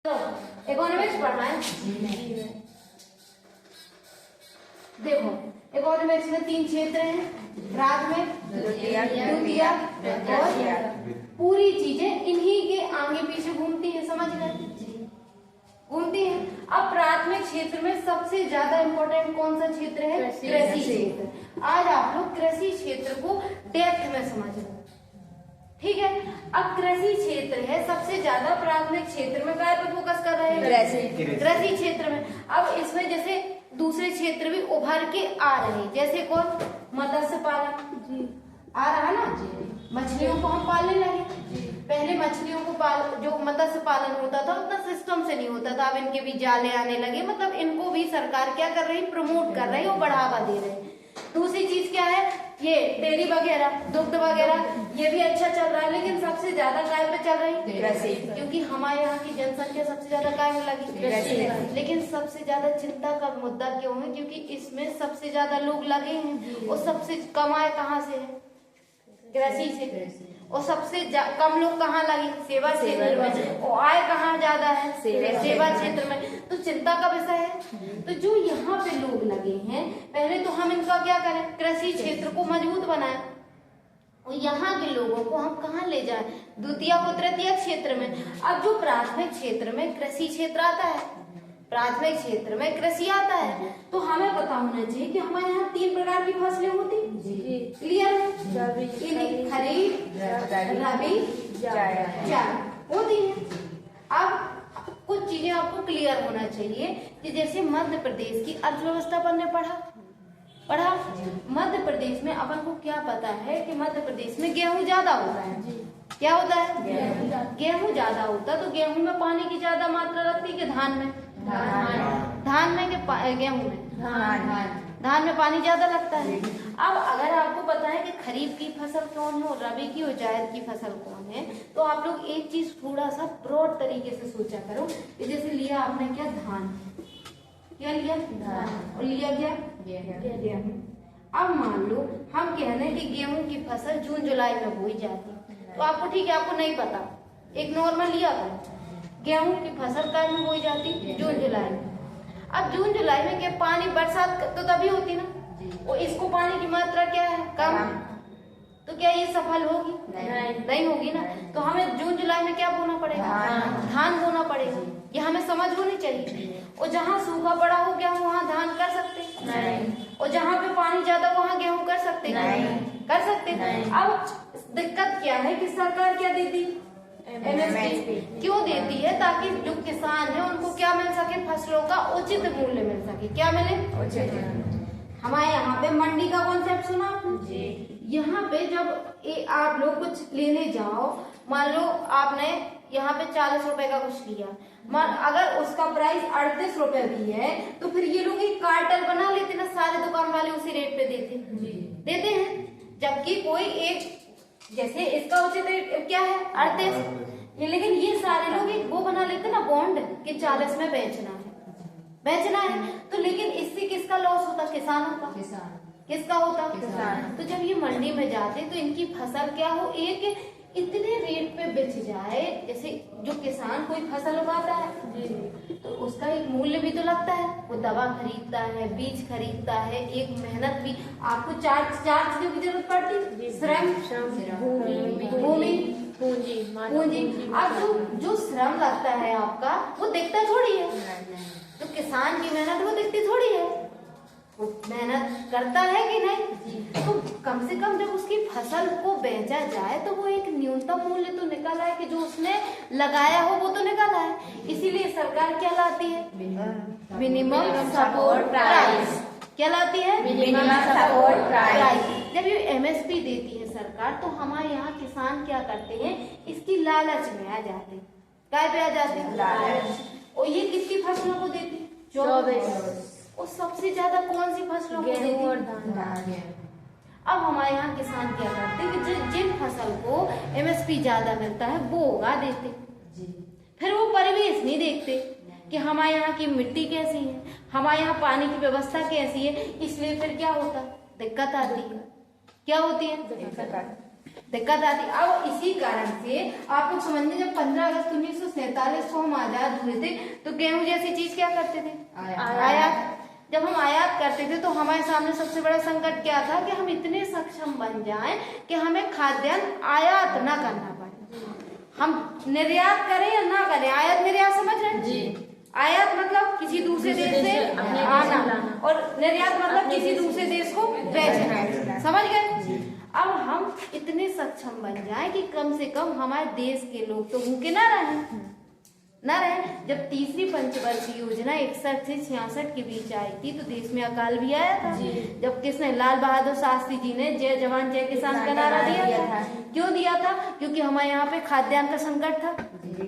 Economics पढ़ना है। देखो इकोनॉमिक्स में 3 क्षेत्र हैं, प्राथमिक, द्वितीयक और पूरी चीजें इन्हीं के आगे पीछे घूमती है, समझ गए? घूमती है। अब प्राथमिक क्षेत्र में सबसे ज्यादा इंपॉर्टेंट कौन सा क्षेत्र है? कृषि क्षेत्र। आज आप लोग कृषि क्षेत्र को डेप्थ में समझ लो, ठीक है? अब कृषि क्षेत्र है सबसे ज्यादा प्राथमिक क्षेत्र में काय पे फोकस कर रहे हैं? कृषि क्षेत्र में। अब इसमें जैसे दूसरे क्षेत्र भी उभर के आ रहे हैं, जैसे कौन? मत्स्य पालन आ रहा है ना, मछलियों को हम पालने लगे। पहले मछलियों को जो मत्स्य पालन होता था उतना सिस्टम से नहीं होता था, अब इनके भी जाले आने लगे, मतलब इनको भी सरकार क्या कर रही? प्रमोट कर रही और बढ़ावा दे रही। दूसरी चीज क्या है? ये डेयरी वगैरह, दुग्ध वगैरह, ये भी अच्छा चल रहा है, लेकिन सबसे ज्यादा काय पे चल रही? कृषि। क्योंकि हमारे यहाँ की जनसंख्या सबसे ज्यादा काय में लगी? कृषि। लेकिन सबसे ज्यादा चिंता का मुद्दा क्यों है? क्योंकि इसमें सबसे ज्यादा लोग लगे हैं और सबसे कमाए कहाँ से है? कृषि से। और सबसे कम लोग कहाँ लगे? सेवा क्षेत्र में। और आय कहाँ ज्यादा है? सेवा क्षेत्र में। तो चिंता का विषय है। तो जो यहाँ पे लोग लगे हैं, पहले तो हम इनका क्या करें? कृषि क्षेत्र को मजबूत बनाएं और यहाँ के लोगों को हम कहाँ ले जाएं? द्वितीय और तृतीय क्षेत्र में। अब जो प्राथमिक क्षेत्र में कृषि क्षेत्र आता है, प्राथमिक क्षेत्र में कृषि आता है, तो हमें पता होना चाहिए कि हमारे यहाँ 3 प्रकार की फसलें होती हैं। क्लियर है? खरीफ, रबी, जायद होती है। अब कुछ चीजें आपको क्लियर होना चाहिए कि जैसे मध्य प्रदेश की अर्थव्यवस्था पर ने पढ़ा। मध्य प्रदेश में अपन को क्या पता है कि मध्य प्रदेश में गेहूं ज्यादा होता है। क्या होता है? गेहूं ज्यादा होता है। तो गेहूं में पानी की ज्यादा मात्रा लगती है कि धान में? धान में के गेहूं में? धान में पानी ज्यादा लगता है। अब अगर आपको पता है कि खरीफ की फसल कौन है और रबी की और जायद की फसल कौन है, तो आप लोग एक चीज थोड़ा सा ब्रॉड तरीके से सोचा करो कि जैसे लिया आपने क्या? धान। क्या लिया? धान। और लिया क्या? गेहूं। अब मान लो हम कह रहे हैं कि गेहूं की फसल जून जुलाई में बोई जाती है, तो आपको ठीक है, आपको नहीं पता, एक नॉर्मल लिया था। गेहूं की फसल कब में बोई जाती? जून जुलाई में। अब जून जुलाई में क्या पानी बरसात तो तभी होती ना, और इसको पानी की मात्रा क्या है? कम। तो क्या ये सफल होगी? नहीं होगी ना। तो हमें जून जुलाई में क्या बोना पड़ेगा? धान बोना पड़ेगा। ये हमें समझ होनी चाहिए। और जहाँ सूखा पड़ा हो गेहूं वहाँ धान कर सकते नहीं, और जहाँ पे पानी ज्यादा वहाँ गेहूं कर सकते नहीं, कर सकते नहीं। अब दिक्कत क्या है कि सरकार क्या देती? MSP। क्यों देती है? ताकि जो किसान है उनको क्या मिल सके? फसलों का उचित मूल्य मिल सके। क्या मिले? उचित। हमारे यहाँ पे मंडी का कॉन्सेप्ट सुना आपने? यहाँ पे जब आप लोग कुछ लेने जाओ, मान लो आपने यहाँ पे 40 रुपए का कुछ लिया, अगर उसका प्राइस 38 रुपए भी है, तो फिर ये लोग एक कार्टल बना लेते ना, सारे दुकान वाले उसी रेट पे देते हैं। जबकि कोई एक जैसे इसका उचित रेट क्या है? 38, लेकिन ये सारे लोग एक वो बना लेते ना बॉन्ड कि 40 में बेचना है। तो लेकिन इससे किसका लॉस होता? किसानों का। किसका होता? किसान। तो जब ये मंडी में जाते तो इनकी फसल क्या हो? एक इतने रेट पे बेच जाए, जैसे जो किसान कोई फसल उगाता है तो उसका एक मूल्य भी तो लगता है। वो दवा खरीदता है, बीज खरीदता है, एक मेहनत भी। आपको चार चीजों की जरूरत पड़ती? श्रम, भूमि, पूंजी। अब जो श्रम लगता है आपका, वो दिखता थोड़ी है। तो किसान की मेहनत वो दिखती थोड़ी है, वो मेहनत करता है कि नहीं? तो कम से कम जब उसकी फसल को बेचा जाए तो वो एक न्यूनतम मूल्य तो निकल आए कि जो उसने लगाया हो वो तो निकल आए। इसीलिए सरकार क्या लाती है? Minimum support price. क्या लाती है? Minimum support price. जब ये MSP देती है सरकार, तो हमारे यहाँ किसान क्या करते हैं? इसकी लालच में आ जाते हैं। काय पे आ जाते हैं? लालच। और ये किसकी फसलों को देती? 24। और सबसे ज्यादा कौन सी फसलों को देती? गेहूं और धान। अब हमारे यहाँ किसान क्या करते हैं कि जिन फसल को MSP ज्यादा मिलता है वो उगा देते। फिर वो परिवेश नहीं देखते कि हमारे यहाँ की मिट्टी कैसी है, हमारे यहाँ पानी की व्यवस्था कैसी है। इसलिए फिर क्या होता? दिक्कत आती है। क्या होती है? दिक्कत आती। अब इसी कारण से आप लोग समझिए, जब 15 अगस्त 1947 को हम आजाद हुए थे तो गेहूं जैसी चीज क्या करते थे? आयात। जब हम आयात करते थे तो हमारे सामने सबसे बड़ा संकट क्या था कि हम इतने सक्षम बन जाएं कि हमें खाद्यान्न आयात ना करना पड़े। हम निर्यात करें या ना करें, आयात निर्यात समझ रहे हैं जी। आयात मतलब किसी दूसरे देश से आना और निर्यात मतलब किसी दूसरे देश को बेचना, समझ गए? अब हम इतने सक्षम बन जाएं कि कम से कम हमारे देश के लोग तो भूखे ना रहे। जब तीसरी पंचवर्षीय योजना 61 से 66 के बीच आई थी तो देश में अकाल भी आया था। जब किसने? लाल बहादुर शास्त्री जी ने जय जवान जय किसान का नारा दिया था। क्यों दिया था? क्योंकि हमारे यहाँ पे खाद्यान्न का संकट था।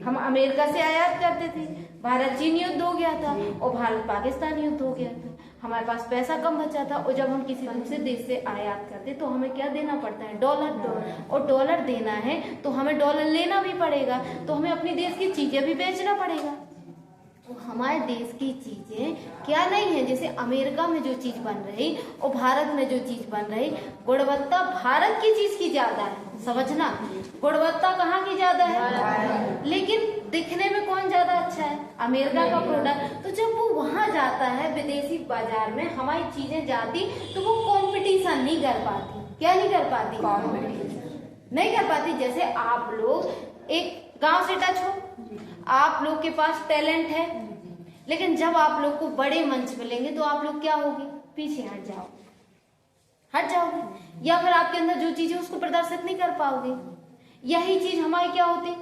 हम अमेरिका से आयात करते थे, भारत चीन युद्ध हो गया था और भारत पाकिस्तान युद्ध हो गया था, हमारे पास पैसा कम बचा था। और जब हम किसी दूसरे देश से आयात करते तो हमें क्या देना पड़ता है? डॉलर। और डॉलर देना है तो हमें डॉलर लेना भी पड़ेगा, तो हमें अपने देश की चीजें भी बेचना पड़ेगा। तो हमारे देश की चीजें क्या नहीं है, जैसे अमेरिका में जो चीज बन रही और भारत में जो चीज बन रही, गुणवत्ता भारत की चीज की ज्यादा है, समझना। गुणवत्ता कहाँ की ज्यादा है, लेकिन दिखने में कौन ज्यादा अच्छा है? अमेरिका का प्रोडक्ट। तो जब वो वहां जाता है विदेशी बाजार में, हमारी चीजें जाती तो वो कंपटीशन नहीं कर पाती। क्या नहीं कर पाती? नहीं कर पाती। जैसे आप लोग एक गांव से टच हो, आप लोग के पास टैलेंट है, लेकिन जब आप लोग को बड़े मंच मिलेंगे तो आप लोग क्या होगे? पीछे हट जाओगे, या फिर आपके अंदर जो चीज है उसको प्रदर्शित नहीं कर पाओगे। यही चीज हमारे क्या होते,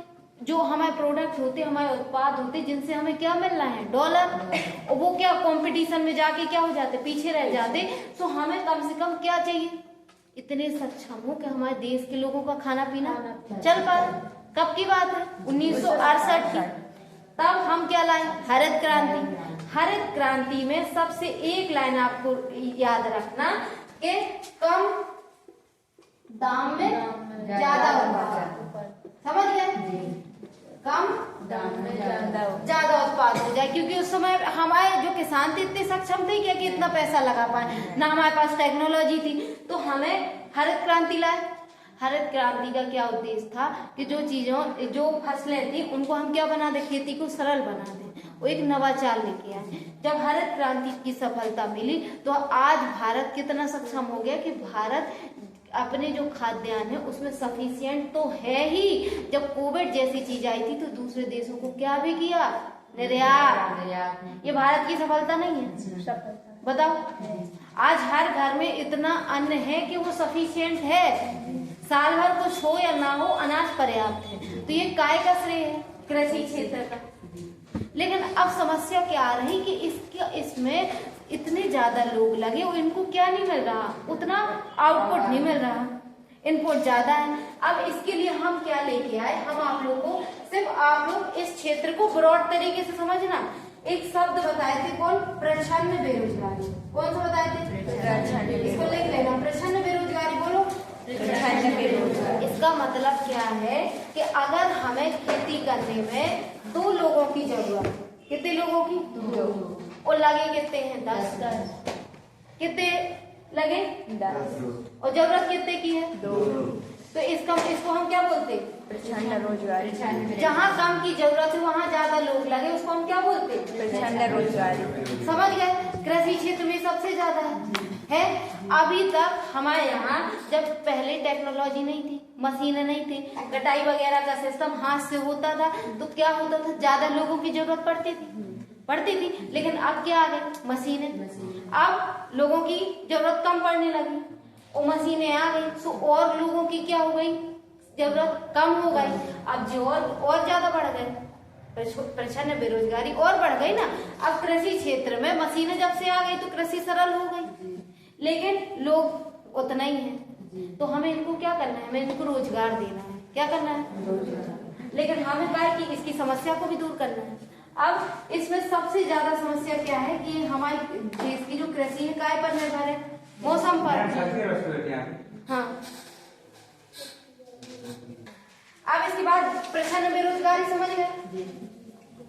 जो हमारे प्रोडक्ट होते, हमारे उत्पाद होते, जिनसे हमें क्या मिल रहा है? डॉलर। और वो क्या कंपटीशन में जाके क्या हो जाते? पीछे रह जाते। तो हमें कम से कम क्या चाहिए? इतने सक्षम हो कि हमारे देश के लोगों का खाना पीना चल पाए। कब की बात है? 1968 की। तब हम क्या लाए? हरित क्रांति। हरित क्रांति में सबसे एक लाइन आपको याद रखना कि कम दाम में ज्यादा उत्पाद। समझ गए? कम दाम में ज्यादा उत्पाद हो जाए, क्योंकि उस समय हमारे जो किसान थे इतने सक्षम थे क्या कि इतना पैसा लगा पाए, ना हमारे पास टेक्नोलॉजी थी। तो हमें हरित क्रांति लाए। हरित क्रांति का क्या उद्देश्य था कि जो फसलें थी उनको हम क्या बना दें? खेती को सरल बना दें। वो एक नवाचार लेके आए। जब हरित क्रांति की सफलता मिली तो आज भारत कितना सक्षम हो गया कि भारत अपने जो खाद्यान्न है उसमें सफिशिएंट तो है ही। जब कोविड जैसी चीज आई थी तो दूसरे देशों को क्या भी किया? निर्यात। ये भारत की सफलता नहीं है? बताओ। आज हर घर में इतना अन्न है कि वो सफिशिएंट है, साल भर कुछ हो या ना हो अनाज पर्याप्त है। तो ये काय का श्रेय है? कृषि क्षेत्र का। लेकिन अब समस्या क्या आ रही कि इसमें इतने ज्यादा लोग लगे और इनको क्या नहीं मिल रहा? उतना आउटपुट नहीं मिल रहा, इनपुट ज्यादा है। अब इसके लिए हम क्या लेके आए? हम आप लोग को सिर्फ आप लोग इस क्षेत्र को ब्रॉड तरीके से समझना। एक शब्द बताए थे, कौन? प्रच्छन्न बेरोजगारी। कौन सा बताए थे? इसको लिख लेना, प्रच्छन्न बेरोजगारी। बोलो, प्रच्छन्न बेरोजगारी। इसका मतलब क्या है कि अगर हमें खेती करने में 2 लोगों की जरूरत है, कितने लोगों की? 2। और लगे कितने हैं? 10। कितने लगे? 10। और जरूरत कितने की है? 2। तो इसको हम क्या बोलते हैं? प्रच्छन्न रोजगारी। जहाँ कम की जरूरत है वहाँ ज्यादा लोग लगे, उसको हम क्या बोलते हैं? प्रच्छन्न रोजगारी। समझ गए? कृषि क्षेत्र में सबसे ज्यादा है। अभी तक हमारे यहाँ जब पहले टेक्नोलॉजी नहीं थी, मशीनें नहीं थी, कटाई वगैरह का सिस्टम हाथ से होता था, तो क्या होता था? ज्यादा लोगों की जरूरत पड़ती थी। लेकिन अब क्या आ गई? मशीनें। अब लोगों की जरूरत कम पड़ने लगी और मशीनें आ गई, तो और लोगों की क्या हो गई? जरूरत कम हो गई। अब जो और ज्यादा बढ़ गए, प्रच्छन्न बेरोजगारी और बढ़ गई ना। अब कृषि क्षेत्र में मशीनें जब से आ गई तो कृषि सरल हो गई, लेकिन लोग उतना ही है। तो हमें इनको क्या करना है? हमें इनको रोजगार देना है। क्या करना है? लेकिन हमें क्या कि इसकी समस्या को भी दूर करना है। अब इसमें सबसे ज्यादा समस्या क्या है कि हमारे देश की जो कृषि है काय पर निर्भर है? मौसम पर। हाँ। अब इसके बाद प्रच्छन्न बेरोजगारी समझ गए।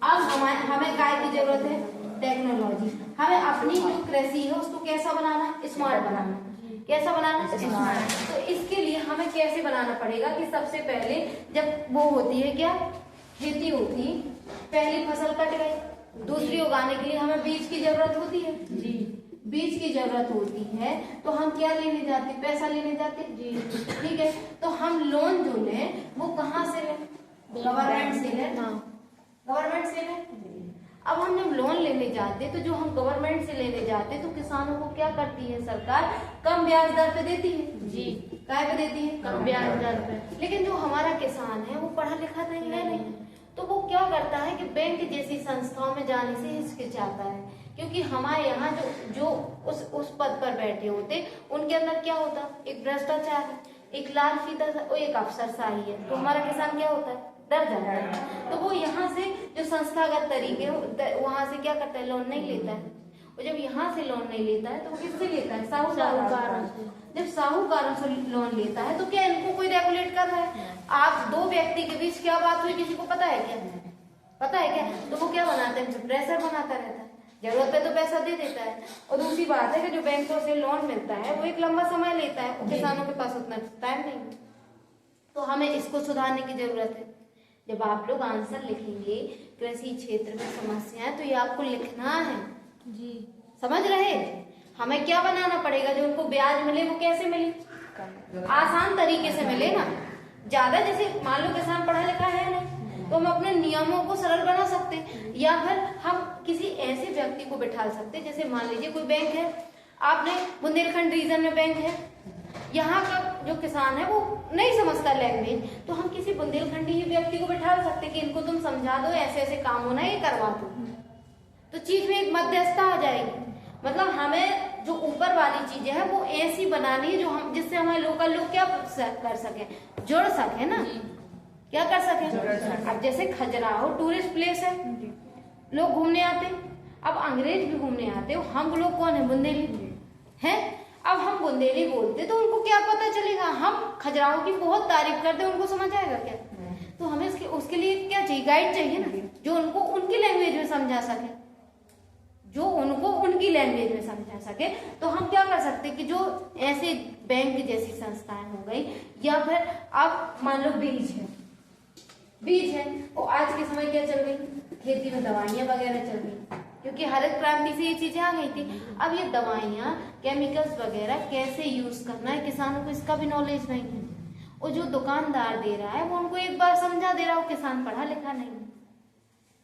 अब हमें काय की जरूरत है? टेक्नोलॉजी। हमें अपनी जो कृषि है उसको कैसा बनाना? स्मार्ट बनाना। कैसा बनाना? स्मार्ट। तो इसके लिए हमें कैसे बनाना पड़ेगा कि सबसे पहले जब वो होती है क्या, खेती होती, पहली फसल कट गई, दूसरी उगाने के लिए हमें बीज की जरूरत होती है जी, बीज की जरूरत होती है, तो हम क्या लेने जाते, पैसा लेने जाते जी, ठीक है। तो हम लोन जो लें वो कहाँ से लें, गवर्नमेंट से लें, गवर्नमेंट से लें। अब हम जब लोन लेने जाते तो जो हम गवर्नमेंट से लेने जाते तो किसानों को क्या करती है सरकार, कम ब्याज दर पे देती है जी, काय पे देती है, कम ब्याज दर पे। लेकिन जो हमारा किसान है वो पढ़ा लिखा नहीं है, नहीं, तो वो क्या करता है कि बैंक जैसी संस्थाओं में जाने से हिचकिचाता है, क्योंकि हमारे यहाँ जो उस पद पर बैठे होते उनके अंदर क्या होता, एक भ्रष्टाचार है, एक लाल फीता और एक अफसरशाही है, तो हमारा किसान क्या होता है, डर जाता है। तो वो यहाँ से जो संस्थागत तरीके वहां से क्या करता है, लोन नहीं लेता है। और जब यहाँ से लोन नहीं लेता है तो वो किससे लेता है, साहूकारों से। जब साहूकारों से लोन लेता है तो क्या इनको कोई रेगुलेट कर रहा है, आप दो व्यक्ति के बीच क्या बात हुई किसी को पता है क्या, पता है क्या, तो वो क्या बनाते हैं, प्रेशर बनाता रहता है, जरूरत पे तो पैसा दे देता है। और दूसरी बात है कि जो बैंकों से लोन मिलता है वो एक लंबा समय लेता है, किसानों के पास उतना टाइम नहीं, तो हमें इसको सुधारने की जरूरत है। जब आप लोग आंसर लिखेंगे कृषि क्षेत्र में समस्याएं, तो ये आपको लिखना है जी, समझ रहे, हमें क्या बनाना पड़ेगा, जो उनको ब्याज मिले वो कैसे मिले, आसान तरीके से मिले ना, ज्यादा जैसे मान लो किसान पढ़ा लिखा है नहीं तो हम अपने नियमों को सरल बना सकते, या फिर हम किसी ऐसे व्यक्ति को बिठा सकते, जैसे मान लीजिए कोई बैंक है, आपने बुंदेलखंड रीजन में बैंक है, यहाँ का जो किसान है वो नहीं समझता लैंग्वेज, तो हम किसी बुंदेलखंडी व्यक्ति को बिठा सकते कि इनको तुम समझा दो, ऐसे ऐसे काम होना है, ये करवा दो, तो चीज में एक मध्यस्थता आ जाएगी। मतलब हमें जो ऊपर वाली चीजें है वो ऐसी बनानी है जो हम, जिससे हमारे लोकल लोग क्या कर सके, जुड़ सके ना, क्या कर सके। अब जैसे खजुराहो टूरिस्ट प्लेस है, लोग घूमने आते, अब अंग्रेज भी घूमने आते, हम लोग कौन है, बुंदेली है। अब हम बुंदेली बोलते तो उनको क्या पता चलेगा, हम खजुराहो की बहुत तारीफ करते, उनको समझ आएगा क्या, तो हमें उसके लिए क्या चाहिए, गाइड चाहिए ना, जो उनको उनकी लैंग्वेज में समझा सके, जो उनको उनकी लैंग्वेज में समझा सके। तो हम क्या कर सकते कि जो ऐसे बैंक जैसी संस्थाएं हो गई, या फिर अब मान लो बीज है और आज के समय क्या चल रही, खेती में दवाइयां वगैरह चल रही, क्योंकि हरित क्रांति से ये चीजें आ गई थी। अब ये दवाइयां केमिकल्स वगैरह कैसे यूज करना है, किसानों को इसका भी नॉलेज नहीं है, और जो दुकानदार दे रहा है वो उनको एक बार समझा दे रहा है, किसान पढ़ा लिखा नहीं है,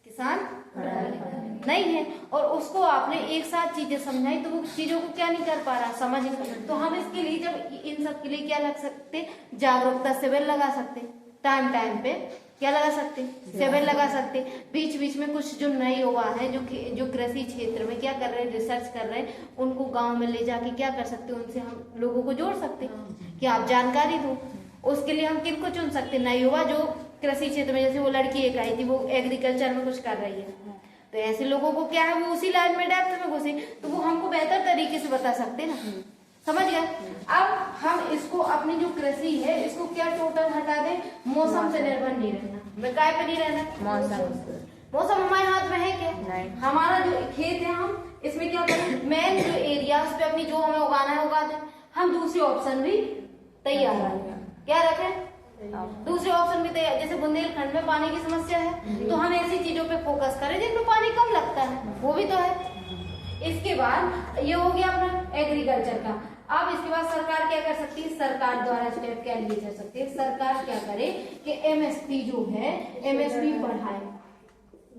किसान पढ़ा लिखा नहीं है, और उसको आपने एक साथ चीजें समझाई तो वो चीजों को क्या नहीं कर पा रहा, समझ नहीं। तो हम इसके लिए जब इन सब के लिए क्या लग सकते, जागरूकता शिविर लगा सकते, टाइम पे क्या लगा सकते, शिविर लगा सकते, बीच बीच में कुछ जो नए युवा है जो कृषि क्षेत्र में क्या कर रहे हैं, रिसर्च कर रहे हैं, उनको गांव में ले जाके क्या कर सकते, उनसे हम लोगों को जोड़ सकते कि आप जानकारी दो। उसके लिए हम किनको चुन सकते, नए युवा जो कृषि क्षेत्र में, जैसे वो लड़की एक आई थी वो एग्रीकल्चर में कुछ कर रही है, तो ऐसे लोगों को क्या है, वो उसी लाइन में डेप्थ में घुसे, तो वो हमको बेहतर तरीके से बता सकते ना, समझ गया। अब हम इसको अपनी जो कृषि है इसको क्या टोटल हटा दें, मौसम पे निर्भर नहीं रहना, काय पे नहीं रहना, मौसम हमारे हाथ में है क्या, हमारा जो खेत है हम इसमें क्या करें, मेन जो एरिया उस पे अपनी जो हमें उगाना है उगा दें, हम दूसरे ऑप्शन भी तैयार रखें, क्या रखें, दूसरे ऑप्शन भी तैयार। जैसे बुंदेलखंड में पानी की समस्या है तो हम ऐसी चीजों पे फोकस करें जिनमें पानी कम लगता है, वो भी तो है। इसके बाद ये हो गया अपना एग्रीकल्चर का। अब इसके बाद सरकार क्या कर सकती है, सरकार द्वारा स्टेप क्या लिए जा सकते हैं, सरकार क्या करे कि एमएसपी जो है एमएसपी बढ़ाए,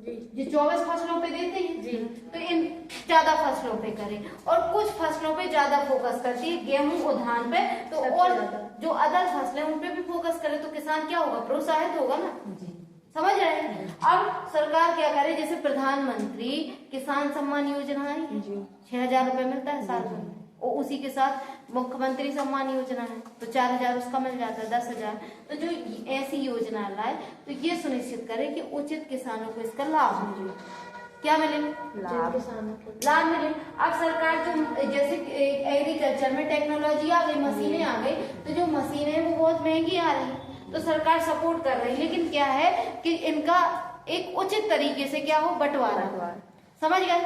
जो 24 फसलों पे देते हैं तो इन ज्यादा फसलों पे करें, और कुछ फसलों पे ज्यादा फोकस करती है, गेहूं और धान पे, तो और जो अदर फसलें उन पे भी फोकस करे तो किसान क्या होगा, प्रोत्साहित होगा ना, समझ रहे हैं। अब सरकार क्या करे, जैसे प्रधानमंत्री किसान सम्मान योजना है, 6,000 रुपए मिलता है साल में, और उसी के साथ मुख्यमंत्री सम्मान योजना है तो 4,000 उसका मिल जाता है, 10,000। तो जो ऐसी योजना लाए तो ये सुनिश्चित करे कि उचित किसानों को इसका लाभ मिले, क्या मिले, लाभ मिले। अब सरकार जो जैसे एग्रीकल्चर में टेक्नोलॉजी आ गई, मशीनें आ गई, तो जो मशीनें हैं वो बहुत महंगी आ रही है, तो सरकार सपोर्ट कर रही है, लेकिन क्या है कि इनका एक उचित तरीके से क्या हो, बंटवारा, समझ गए।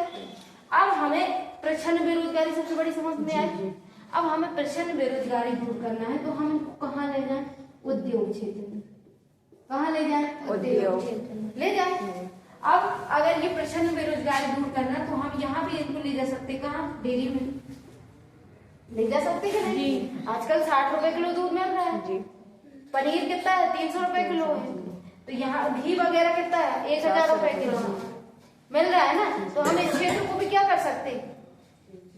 अब हमें प्रच्छन्न बेरोजगारी सबसे बड़ी समझ में आई। अब हमें प्रचंड बेरोजगारी दूर करना है, तो हम इनको कहाँ ले जाएं? उद्योग क्षेत्र में। कहाँ ले जाएं? उद्योग क्षेत्र में ले जाएं। अब अगर ये प्रचंड बेरोजगारी दूर करना, तो हम यहाँ भी इनको ले जा सकते, कहाँ? डेयरी में ले जा सकते कि नहीं? आजकल 60 रुपए किलो दूध मिल रहा है जी। पनीर कितना है? 300 रुपए किलो है। तो यहाँ घी वगैरह कितना है? 1000 रुपए किलो मिल रहा है ना। तो हम इस क्षेत्र को भी क्या कर सकते,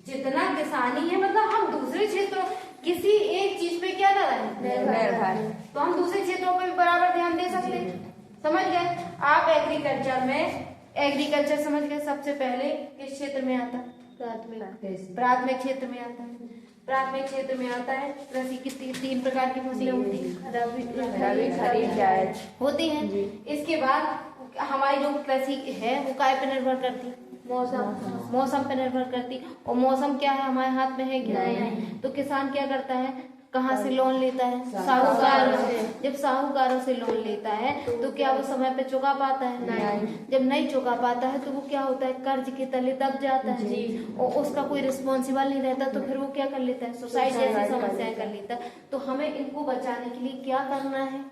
जितना किसानी है, मतलब हम दूसरे क्षेत्रों, किसी एक चीज पे क्या ना रहे, तो हम दूसरे क्षेत्रों पे भी बराबर ध्यान दे सकते हैं। समझ गए? आप एग्रीकल्चर में, एग्रीकल्चर समझ गए, सबसे पहले किस क्षेत्र में आता है? प्राथमिक क्षेत्र में आता है। प्राथमिक क्षेत्र में आता है कृषि की 3 प्रकार की फसलें होती हैं, रबी, खरीफ, जायद होती हैं। इसके बाद हमारी जो कृषि है वो काय पे निर्भर करती है? मौसम पे निर्भर करती। और मौसम क्या है? हमारे हाथ में है क्या? नहीं। तो किसान क्या करता है? कहाँ से लोन लेता है? साहूकारों से। जब साहूकारों से लोन लेता है तो क्या वो समय पे चुका पाता है? नहीं। जब नहीं चुका पाता है तो वो क्या होता है? कर्ज के तले दब जाता है जी। और उसका कोई रिस्पॉन्सिबल नहीं रहता, तो फिर वो क्या कर लेता है? सुसाइड जैसी समस्याएं कर लेता है। तो हमें इनको बचाने के लिए क्या करना है?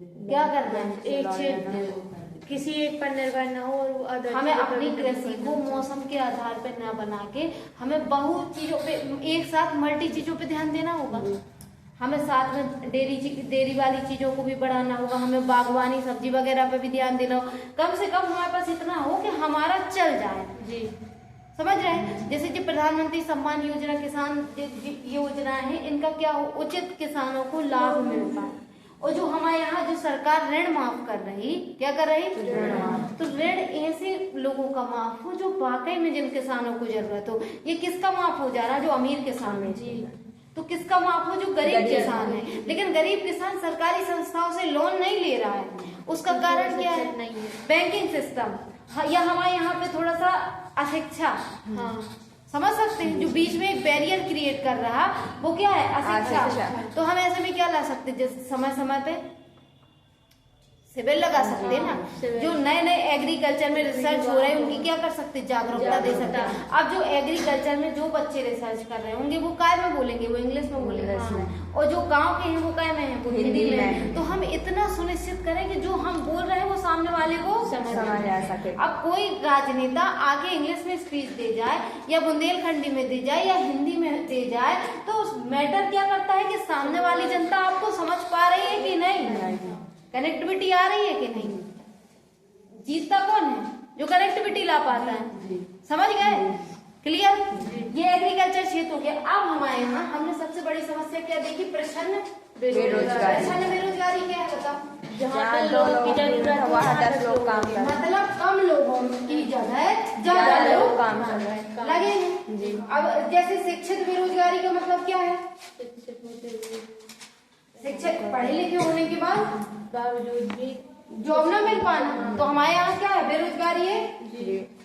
क्या करना है? एक क्षेत्र, किसी एक पर निर्भर न हो, और हमें अपनी कृषि को मौसम के आधार पर न बना के हमें बहुत चीजों पे, एक साथ मल्टी चीजों पे ध्यान देना होगा। हमें साथ में डेयरी वाली चीजों को भी बढ़ाना होगा, हमें बागवानी सब्जी वगैरह पे भी ध्यान देना होगा। कम से कम हमारे पास इतना हो कि हमारा चल जाए जी। समझ रहे हैं? जैसे जो प्रधानमंत्री सम्मान योजना, किसान योजना है, इनका क्या हो, उचित किसानों को लाभ मिल पाए। और जो हमारे यहाँ जो सरकार ऋण माफ कर रही, क्या कर रही? तो ऋण ऐसे लोगों का माफ हो जो वाकई में जिन किसानों को जरूरत हो। ये किसका माफ हो जा रहा है? जो अमीर किसान है जी। तो किसका माफ हो? जो गरीब किसान है। लेकिन गरीब किसान सरकारी संस्थाओं से लोन नहीं ले रहा है। उसका कारण क्या है? बैंकिंग सिस्टम, या हमारे यहाँ पे थोड़ा सा अशिक्षा, हाँ समझ सकते हैं, जो बीच में एक बैरियर क्रिएट कर रहा वो क्या है? अशिक्षा। तो हम ऐसे में क्या ला सकते, जैसे समय समय पे सिविल लगा सकते हैं ना। जो नए नए एग्रीकल्चर में रिसर्च हो रहे हैं उनकी क्या कर सकते, जागरूकता दे सकते हैं। अब जो एग्रीकल्चर में जो बच्चे रिसर्च कर रहे होंगे वो काय में बोलेंगे, वो इंग्लिश में बोलेंगे, और जो गांव के हैं वो काय में है, वो हिंदी में। तो हम इतना सुनिश्चित करें कि जो हम बोल रहे हैं वो सामने वाले को समझ आ सके। अब कोई राजनेता आके इंग्लिश में स्पीच दे जाए या बुंदेलखंडी में दे जाए या हिंदी में दे जाए, तो मैटर क्या करता है कि सामने वाली जनता आपको समझ पा रही है कि नहीं, कनेक्टिविटी आ रही है कि नहीं। जीतता कौन है? जो कनेक्टिविटी ला पाता है। समझ गए? क्लियर? ये एग्रीकल्चर क्षेत्र हो गया। अब हमारे यहाँ हमने सबसे बड़ी समस्या क्या देखी? प्रच्छन्न बेरोजगारी। प्रच्छन्न बेरोजगारी क्या है बताओ? जहाँ लोगों की जरूरत वहाँ 10 लोग काम कर रहे हैं, मतलब कम लोगों की जगह ज्यादा लोग काम कर रहे हैं, लगेंगे। अब जैसे शिक्षित बेरोजगारी का मतलब क्या है? शिक्षक पढ़े लिखे होने के बाद बावजूद भी जॉब न मिल पाना, तो हमारे यहाँ क्या है? बेरोजगारी है,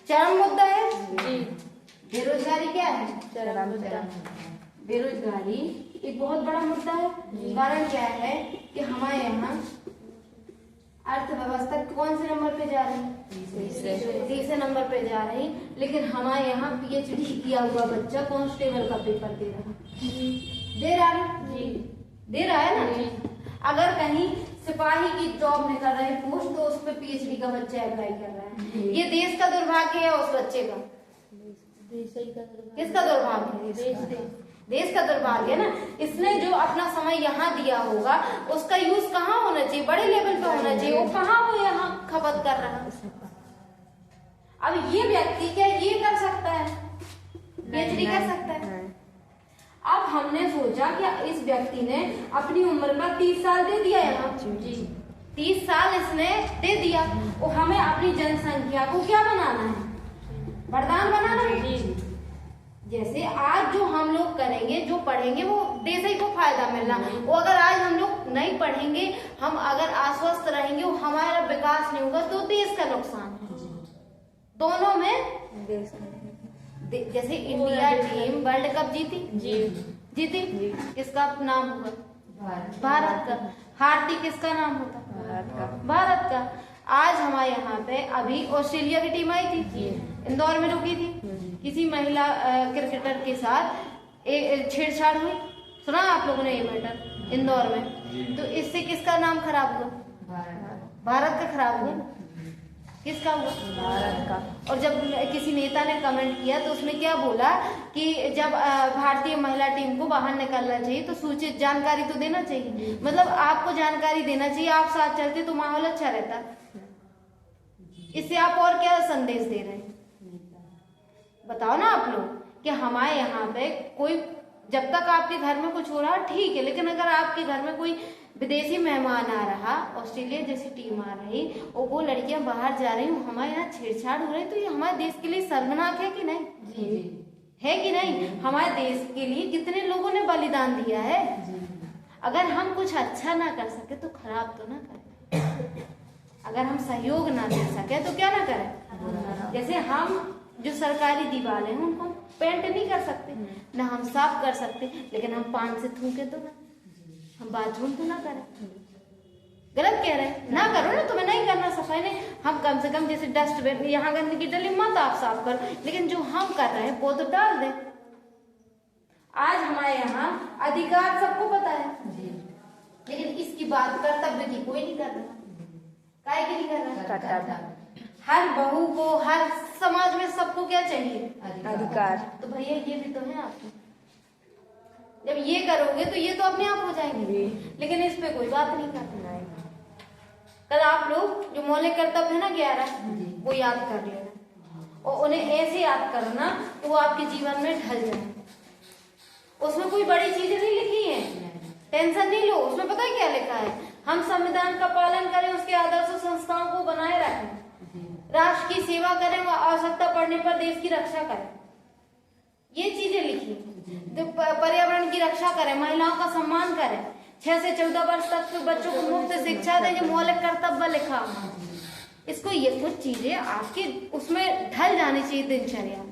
चरम मुद्दा है जी। बेरोजगारी क्या है? चरम मुद्दा। बेरोजगारी एक बहुत बड़ा मुद्दा है। कारण क्या है कि हमारे यहाँ अर्थव्यवस्था कौन से नंबर पे जा रही? तीसरे नंबर पे जा रही। लेकिन हमारे यहाँ PhD किया हुआ बच्चा कांस्टेबल का पेपर दे रहा है, दे रहा है ना। अगर कहीं सिपाही की जॉब निकल रही है पोस्ट, तो उस पर PhD का बच्चा अप्लाई कर रहा है। ये देश का दुर्भाग्य है, उस बच्चे का? किसका दुर्भाग्य? देश का दुर्भाग्य है ना। इसने जो अपना समय यहाँ दिया होगा उसका यूज कहाँ होना चाहिए? बड़े लेवल पे होना चाहिए। वो कहाँ वो यहाँ खपत कर रहा है? अब ये व्यक्ति क्या ये कर सकता है? PhD कर सकता है? अब हमने सोचा कि इस व्यक्ति ने अपनी उम्र का 30 साल दे दिया यहाँ जी, 30 साल इसने दे दिया। और हमें अपनी जनसंख्या को क्या बनाना है? वरदान बनाना है। जैसे आज जो हम लोग करेंगे, जो पढ़ेंगे, वो देश ही को फायदा मिलना। वो अगर आज हम लोग नहीं पढ़ेंगे, हम अगर अस्वस्थ रहेंगे, हमारा विकास नहीं होगा, तो देश का नुकसान है। दोनों में देश, जैसे इंडिया टीम वर्ल्ड कप जीती किसका नाम होगा? भारत का। हारती किसका नाम होता? भारत का। आज हमारे यहाँ पे अभी ऑस्ट्रेलिया की टीम आई थी, इंदौर में रुकी थी, किसी महिला क्रिकेटर के साथ छेड़छाड़ हुई, सुना आप लोगों ने ये मैटर इंदौर में, तो इससे किसका नाम खराब हुआ? भारत का खराब हुआ। किसका हुआ? भारत का। और जब किसी नेता ने कमेंट किया तो उसने क्या बोला कि जब भारतीय महिला टीम को बाहर निकलना चाहिए तो सूचित जानकारी तो देना चाहिए, मतलब आपको जानकारी देना चाहिए, आप साथ चलते तो माहौल अच्छा रहता। इससे आप और क्या संदेश दे रहे हैं बताओ ना आप लोग, कि हमारे यहाँ पे कोई, जब तक आपके घर में कुछ हो रहा ठीक है, लेकिन अगर आपके घर में कोई विदेशी मेहमान आ रहा, ऑस्ट्रेलिया जैसी टीम आ रही और वो लड़कियां बाहर जा रही, हमारे यहाँ छेड़छाड़ हो रही, तो ये हमारे देश के लिए शर्मनाक है कि नहीं? है कि नहीं? हमारे देश के लिए कितने लोगों ने बलिदान दिया है। अगर हम कुछ अच्छा ना कर सके तो खराब तो ना करें, अगर हम सहयोग ना दे सके तो क्या ना करें। जैसे हम जो सरकारी दीवार है उनको पेंट नहीं कर सकते, ना हम साफ कर सकते, लेकिन हम पान से थूके तो ना, हम बाथरूम तो ना करें। गलत कह रहे हैं? ना करो ना, तुम्हें नहीं करना सफाई नहीं, हम कम से कम जैसे डस्टबिन यहाँ गंदगी डली मत आप साफ करो, लेकिन जो हम कर रहे हैं वो तो डाल दें। आज हमारे यहाँ अधिकार सबको पता है, लेकिन इसकी बात कर्तव्य की कोई नहीं कर रहा। काहे की नहीं कर रहा? हर बहू को, हर समाज में सबको क्या चाहिए? अधिकार। तो भैया ये भी तो है आपको, जब ये करोगे तो ये तो अपने आप हो जाएंगे, लेकिन इस पे कोई बात नहीं करना। कल आप लोग जो मौलिक कर्तव्य है ना 11, वो याद कर लेना और उन्हें ऐसे याद करना कि वो आपके जीवन में ढल जाए। उसमें कोई बड़ी चीजें नहीं लिखी है, टेंशन नहीं लो। उसमें पता है क्या लिखा है? हम संविधान का पालन करें, उसके आदर्शों संस्थाओं को बनाए रखें, राष्ट्र की सेवा करें व आवश्यकता पड़ने पर देश की रक्षा करें। ये चीजें लिखी। तो पर्यावरण की रक्षा करें, महिलाओं का सम्मान करें, 6 से 14 वर्ष तक के बच्चों को मुफ्त शिक्षा दें, जो मौलिक कर्तव्य लिखा। इसको ये कुछ चीजें आपके उसमें ढल जानी चाहिए दिनचर्या,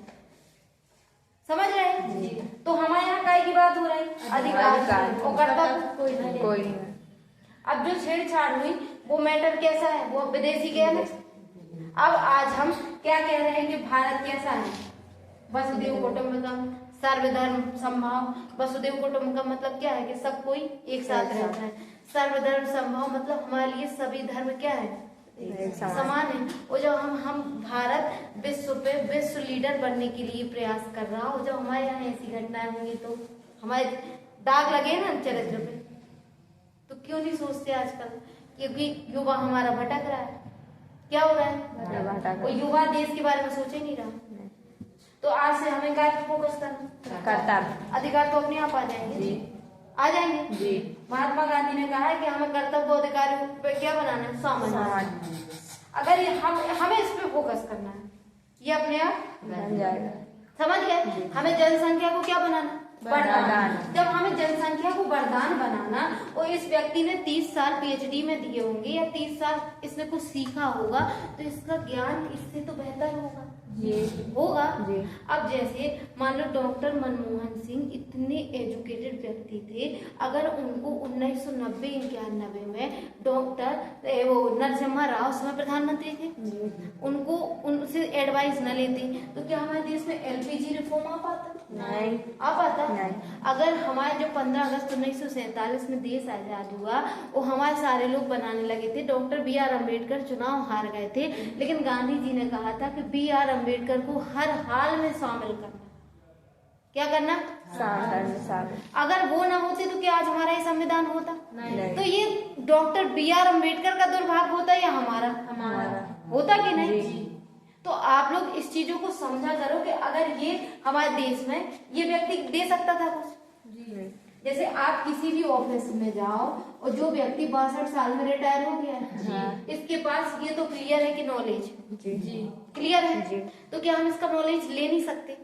समझ रहे हैं? तो हमारे यहाँ काय की बात हो रही? अधिकार और कर्तव्य कोई नहीं। अब जो छेड़छाड़ हुई वो मैटर कैसा है? वो विदेशी गया है। अब आज हम क्या कह रहे हैं कि भारत कैसा है? वसुधैव कुटुंबकम, सर्वधर्म समभाव। वसुधैव कुटुंबकम मतलब क्या है? कि सब कोई एक साथ रहता है। सर्वधर्म समभाव मतलब हमारे लिए सभी धर्म क्या है? समान है। और जब हम भारत विश्व लीडर बनने के लिए प्रयास कर रहा हो, जब हमारे यहाँ ऐसी घटनाएं होंगी तो हमारे दाग लगे ना चरित्र पे, तो क्यों नहीं सोचते आजकल? क्योंकि युवा हमारा भटक रहा है। क्या हो रहा है? वो युवा देश के बारे में सोच ही नहीं रहा। तो आज से हमें क्या फोकस करना? अधिकार तो अपने आप आ जाएंगे, आ जाएंगे जी। महात्मा गांधी ने कहा है कि हमें कर्तव्य अधिकारियों पे क्या बनाना है? सामान्य। अगर हमें इस पे फोकस करना है, ये अपने आप बन जाएगा। समझ गए? हमें जनसंख्या को क्या बनाना? वरदान। जब हमें जनसंख्या को वरदान बनाना, और इस व्यक्ति ने 30 साल PhD में दिए होंगे या 30 साल इसने कुछ सीखा होगा, तो इसका ज्ञान इससे तो बेहतर होगा होगा। अब जैसे मान लो डॉक्टर मनमोहन सिंह इतने एजुकेटेड व्यक्ति थे, अगर उनको 1990-91 में डॉक्टर वो नरसिम्हा राव समय प्रधानमंत्री थे, उनको उनसे एडवाइस न लेते तो क्या हमारे देश में LPG रिफॉर्म आ पाता? नहीं आ पाता। नहीं। अगर हमारे जो 15 अगस्त 1947 में देश आजाद हुआ, वो हमारे सारे लोग बनाने लगे थे। डॉक्टर BR अम्बेडकर चुनाव हार गए थे, लेकिन गांधी जी ने कहा था कि BR अम्बेडकर को हर हाल में शामिल करना। क्या करना? शामिल। अगर वो ना होते तो क्या आज हमारा ये संविधान होता? नहीं। तो ये डॉक्टर BR अम्बेडकर का दुर्भाग्य होता या हमारा होता कि नहीं? तो आप लोग इस चीजों को समझा करो कि अगर ये हमारे देश में ये व्यक्ति दे सकता था कुछ। जैसे आप किसी भी ऑफिस में जाओ और जो व्यक्ति 62 साल में रिटायर हो गया है, इसके पास ये तो क्लियर है कि नॉलेज क्लियर है, तो क्या हम इसका नॉलेज ले नहीं सकते?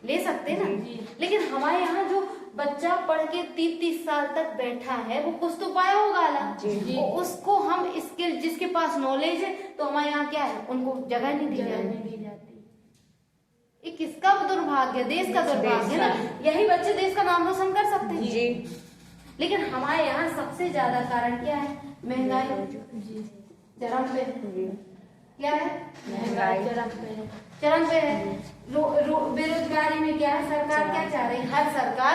ले सकते ना। लेकिन हमारे यहाँ जो बच्चा पढ़ के 30-30 साल तक बैठा है, वो कुछ तो पाया होगा ना, उसको हम इसके जिसके पास नॉलेज है, तो हमारे यहाँ क्या है? उनको जगह नहीं दी जाती। ये किसका दुर्भाग्य? देश का दुर्भाग्य ना। यही बच्चे देश का नाम रोशन कर सकते हैं जी। लेकिन हमारे यहाँ सबसे ज्यादा कारण क्या है? महंगाई चरम पे। क्या है? महंगाई चरम पे है। बेरोजगारी में क्या है? सरकार क्या चाह रही है? हर सरकार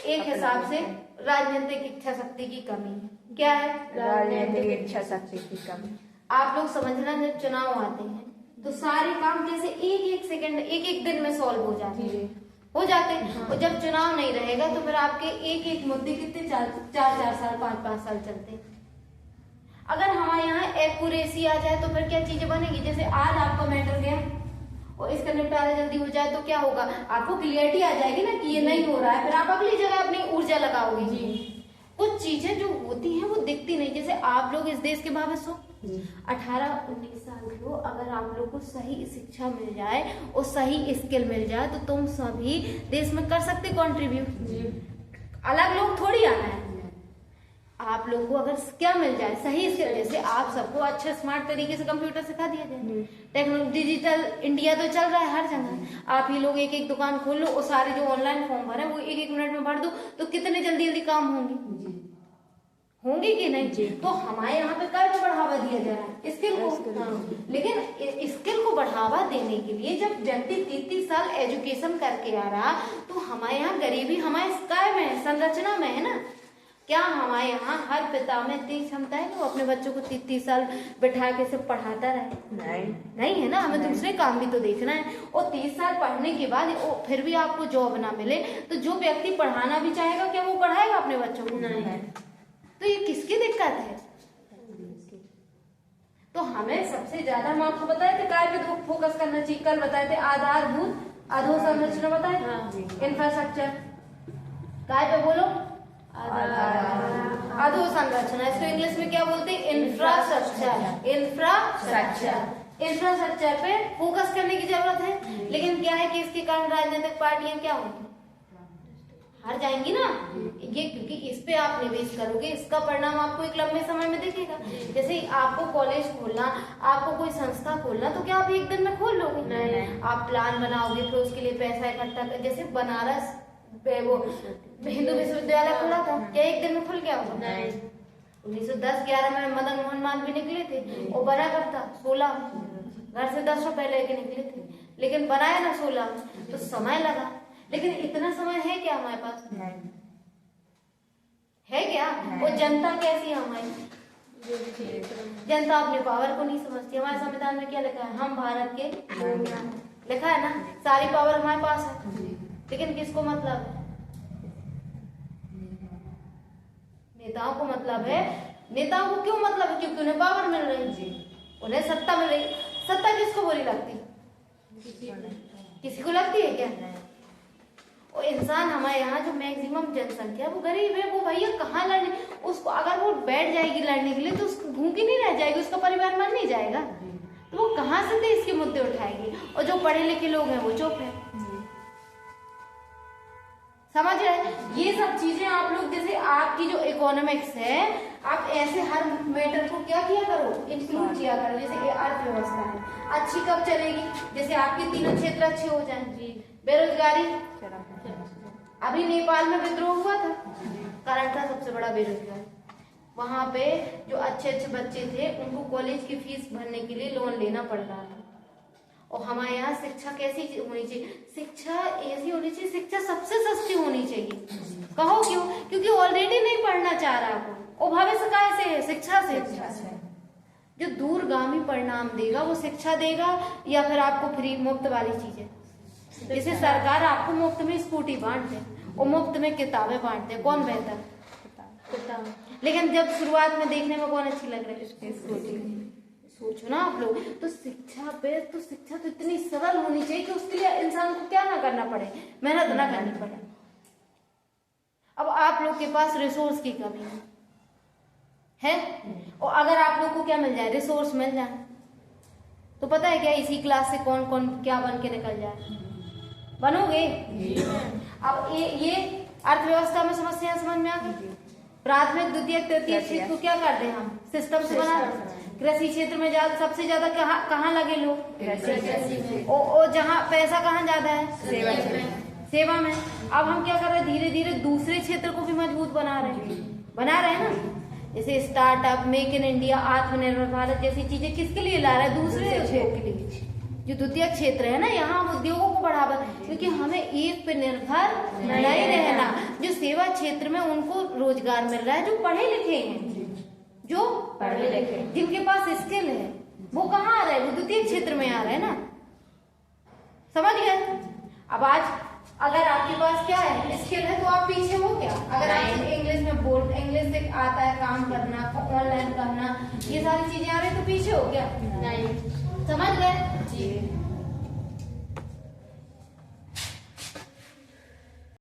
एक हिसाब से राजनीतिक इच्छा शक्ति की कमी है। क्या है? राजनीतिक इच्छा शक्ति की कमी। आप लोग समझना, जब चुनाव आते हैं तो सारे काम कैसे एक एक सेकंड, एक एक दिन में सॉल्व हो जाते हैं। और जब चुनाव नहीं रहेगा तो फिर आपके एक एक मुद्दे कितने 4 साल 5 साल चलते हैं। अगर हमारे यहाँ एक्यूरेसी आ जाए तो फिर क्या चीजें बनेगी? जैसे आज आपका मैटर गया और इसका निपटारा जल्दी हो जाए तो क्या होगा? आपको क्लियरिटी आ जाएगी ना कि ये नहीं हो रहा है, फिर आप अगली जगह अपनी ऊर्जा लगाओगे। कुछ चीजें जो होती हैं वो दिखती नहीं। जैसे आप लोग इस देश के भविष्य हो, 18-19 साल के हो, अगर आप लोग को सही शिक्षा मिल जाए और सही स्किल मिल जाए तो तुम सभी देश में कर सकते कंट्रीब्यूट। अलग लोग थोड़ी आना है। आप लोगों को अगर क्या मिल जाए सही स्किल, जैसे आप सबको अच्छे स्मार्ट तरीके से कंप्यूटर सिखा दिया जाए, टेक्नोलॉजी डिजिटल इंडिया तो चल रहा है हर जगह। आप ही लोग एक एक दुकान खोल लो और सारे जो ऑनलाइन फॉर्म भरे वो एक मिनट में भर दो तो कितने जल्दी काम होंगे कि नहीं? तो हमारे यहाँ पे काय को बढ़ावा दिया जा रहा है? स्किल को। लेकिन स्किल को बढ़ावा देने के लिए जब व्यक्ति 30 साल एजुकेशन करके आ रहा तो हमारे यहाँ गरीबी हमारे काय में है, संरचना में है ना। क्या हमारे यहाँ हर पिता में इतनी क्षमता है कि वो अपने बच्चों को 30 साल बैठा के सिर्फ पढ़ाता रहे? नहीं है ना। हमें दूसरे काम भी तो देखना है। और 30 साल पढ़ने के बाद फिर भी आपको जॉब ना मिले तो जो व्यक्ति पढ़ाना भी चाहेगा क्या वो पढ़ाएगा अपने बच्चों को? नहीं। तो ये किसकी दिक्कत है? तो हमें सबसे ज्यादा, हम आपको बताए थे काय पे फोकस करना चाहिए। कल बताए थे आधारभूत अधोसंरचना, बताए इंफ्रास्ट्रक्चर। काय पे बोलो? अधोसंरचना। इसको इंग्लिश में क्या बोलते हैं? इंफ्रास्ट्रक्चर। इंफ्रास्ट्रक्चर पे फोकस करने की जरूरत है। लेकिन क्या है कि इसके कारण राजनीतिक पार्टियां क्या होंगी? हार जाएंगी ना। ये क्योंकि इस पे आप निवेश करोगे, इसका परिणाम आपको एक लंबे समय में दिखेगा। जैसे आपको कॉलेज खोलना, आपको कोई संस्था खोलना तो क्या आप एक दिन में खोल लोगे? नहीं। आप प्लान बनाओगे, फिर उसके लिए पैसा इकट्ठा कर। जैसे बनारस वो हिंदू विश्वविद्यालय खुला था, क्या एक दिन में खुल गया होगा? नहीं। 1910-11 में मदन मोहन मालवीय निकले थे और बना करता 16, घर से 10 रुपए लेके निकले थे, लेकिन बनाया ना 16, तो समय लगा। लेकिन इतना समय है क्या हमारे पास? नहीं है क्या? और जनता कैसी है हमारी? जनता अपने पावर को नहीं समझती। हमारे संविधान में क्या लिखा है? हम भारत के लिखा है ना, सारी पावर हमारे पास है। लेकिन किसको मतलब है? नेताओं को मतलब है। नेताओं को क्यों मतलब है? क्योंकि उन्हें पावर मिल रही है, उन्हें सत्ता मिल रही। सत्ता किसको बुरी लगती? किसी को लगती है क्या? और इंसान हमारे यहाँ जो मैक्सिमम जनसंख्या वो गरीब है, वो भैया कहाँ लड़ने, उसको अगर वो बैठ जाएगी लड़ने के लिए तो उसको भूखी नहीं रह जाएगी, उसका परिवार मर नहीं जाएगा, तो वो कहाँ से देश के मुद्दे उठाएगी। और जो पढ़े लिखे लोग हैं वो चुप है। समझ रहे? ये सब चीजें आप लोग, जैसे आपकी जो इकोनॉमिक्स है, आप ऐसे हर मैटर को क्या किया करो, इंक्लूड किया करो। जैसे अर्थव्यवस्था है, अच्छी कब चलेगी? जैसे आपके तीनों क्षेत्र अच्छे हो जाए। बेरोजगारी, अभी नेपाल में विद्रोह हुआ था, कारण था सबसे बड़ा बेरोजगारी। वहां पे जो अच्छे अच्छे बच्चे थे उनको कॉलेज की फीस भरने के लिए लोन लेना पड़ रहा था। और हमारे यहाँ शिक्षा कैसी होनी चाहिए? शिक्षा ऐसी होनी चाहिए, शिक्षा सबसे सस्ती होनी चाहिए। कहो क्यों? क्योंकि ऑलरेडी नहीं पढ़ना चाह रहा आपको, और भविष्य कैसे है? शिक्षा से। जो दूरगामी परिणाम देगा वो शिक्षा देगा, या फिर आपको फ्री मुफ्त वाली चीजें। जैसे सरकार आपको मुफ्त में स्कूटी बांटते और मुफ्त में किताबें बांटते, कौन बेहतर? किताब। लेकिन जब शुरुआत में देखने में कौन अच्छी लग रही है? स्कूटी। सोचो ना आप लोग, तो शिक्षा पे, तो शिक्षा तो इतनी सरल होनी चाहिए कि उसके लिए इंसान को क्या ना करना पड़े, मेहनत ना करनी पड़े। अब आप लोग के पास रिसोर्स की कमी है, और अगर आप लोग को क्या मिल जाए, रिसोर्स मिल जाए, तो पता है क्या इसी क्लास से कौन कौन क्या बन के निकल जाए? बनोगे? अब ये अर्थव्यवस्था में समस्या समझ में आ गई। प्राथमिक द्वितीयक तृतीयक क्षेत्र को क्या करते हैं हम? सिस्टम से बना रहे हैं। कृषि क्षेत्र में सबसे ज्यादा कहाँ लगे लोग? और जहाँ पैसा कहाँ ज्यादा है? सेवा में। अब हम क्या कर रहे हैं? धीरे धीरे दूसरे क्षेत्र को भी मजबूत बना रहे हैं ना। जैसे स्टार्टअप, मेक इन इंडिया, आत्मनिर्भर भारत जैसी चीजें किसके लिए ला रहा है? दूसरे क्षेत्र के लिए। जो द्वितीय क्षेत्र है ना, यहाँ हम उद्योगों को बढ़ावा, क्योंकि हमें एक पे निर्भर नहीं रहना। जो सेवा क्षेत्र में उनको रोजगार मिल रहा है, जो पढ़े लिखे हैं, जो पढ़े लिखे, जिनके पास स्किल है, वो कहाँ आ रहे हैं? वो द्वितीय क्षेत्र में आ रहे हैं ना। समझ गए? अब आज अगर आपके पास क्या है, स्किल है, तो आप पीछे हो क्या? अगर आप इंग्लिश में इंग्लिश से आता है काम करना, ऑनलाइन करना, ये सारी चीजें आ रही तो पीछे हो क्या? नहीं। समझ गए?